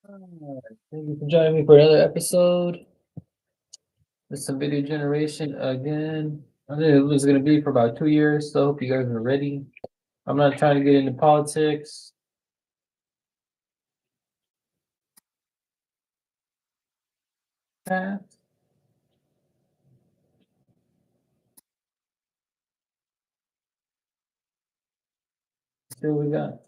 Thank you for joining me for another episode. It's some video generation again. I think it was gonna be for about 2 years, so hope you guys are ready. I'm not trying to get into politics. Ah, see what we got.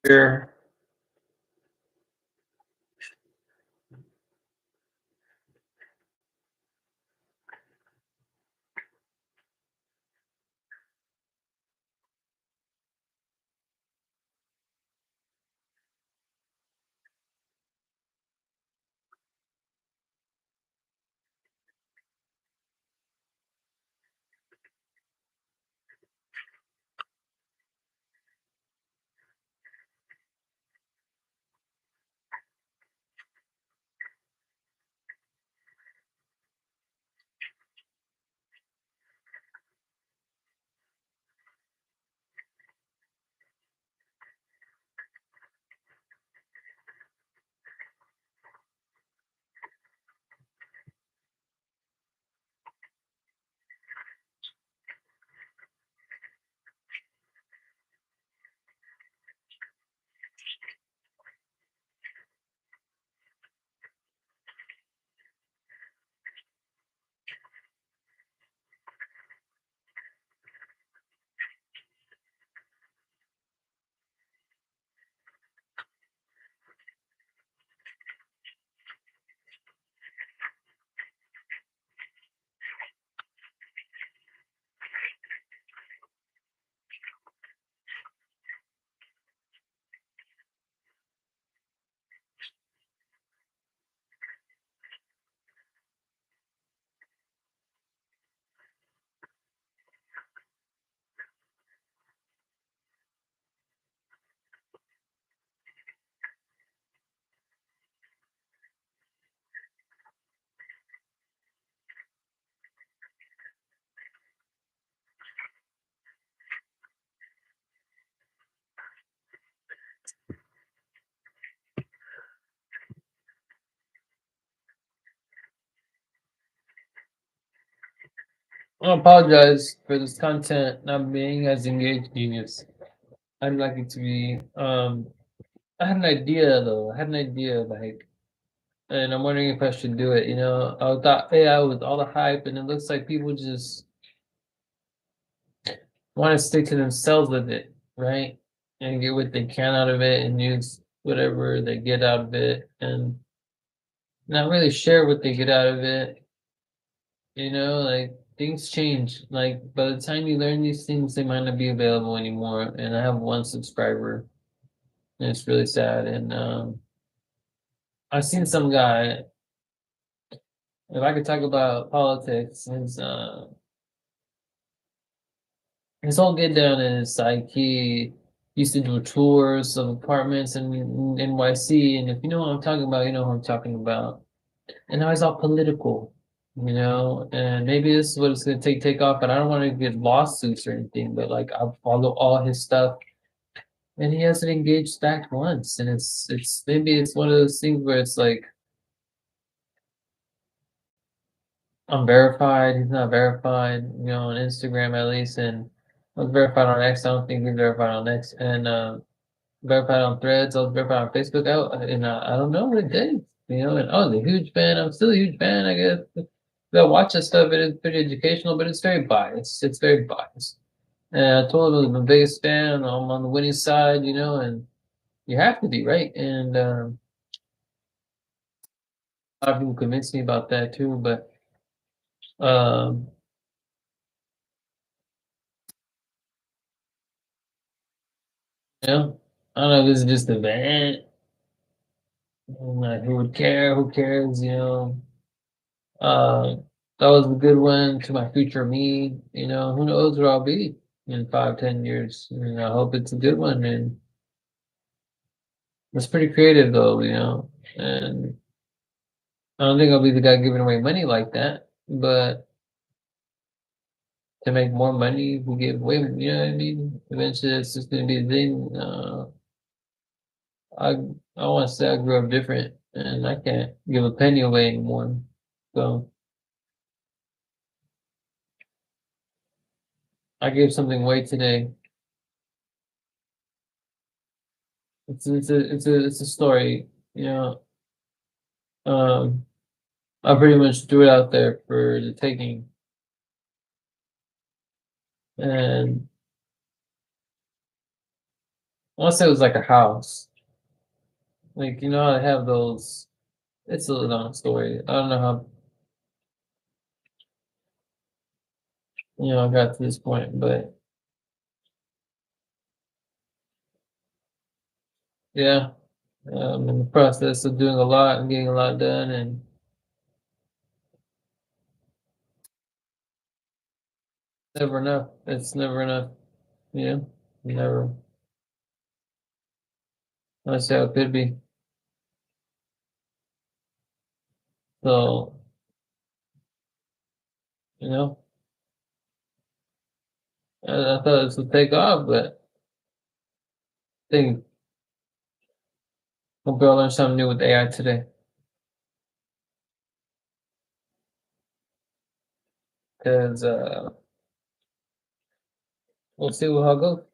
Here. I apologize for this content not being as engaged genius. I'd like it to be. I had an idea though. I had an idea like, and I'm wondering if I should do it. I thought AI was all the hype, and it looks like people just want to stick to themselves with it, right? And get what they can out of it, and use whatever they get out of it, and not really share what they get out of it. Like things change. Like by the time you learn these things, they might not be available anymore. And I have one subscriber, and it's really sad. And I've seen some guy. If I could talk about politics, his whole get down is like he used to do tours of apartments in NYC, and if you know what I'm talking about, you know what I'm talking about. And now he's all political, and maybe this is what it's gonna take off, but I don't want to get lawsuits or anything, but like I follow all his stuff, and he hasn't engaged back once, and it's maybe it's one of those things where it's like I'm verified, he's not verified, on Instagram at least, and I was verified on X. I don't think he's verified on X, and verified on Threads. I was verified on Facebook. I don't know what it did, And I was a huge fan. I'm still a huge fan, I guess. I watch that stuff. It is pretty educational, but it's very biased. It's very biased. And I told him I'm the biggest fan. I'm on the winning side, and you have to be, right? And a lot of people convinced me about that too, but um, I don't know if this is just a vent. Like, who would care? Who cares? Uh, that was a good one to my future me. Who knows where I'll be in 5, 10 years. I hope it's a good one. And it's pretty creative though, And I don't think I'll be the guy giving away money like that. But to make more money, we give away. You know what I mean? Eventually, it's just gonna be a thing. I I want to say I grew up different, and I can't give a penny away anymore. So I gave something away today. It's a story. You know, um, I pretty much threw it out there for the taking, and I want to say it was like a house. Like I have those. It's a long story. I don't know how I got to this point, but yeah, I'm in the process of doing a lot and getting a lot done, and never enough. It's never enough. Never. That's how it could be. So you know, I thought this would take off, but I think hope y'all learned something new with AI today, because we'll see how it goes.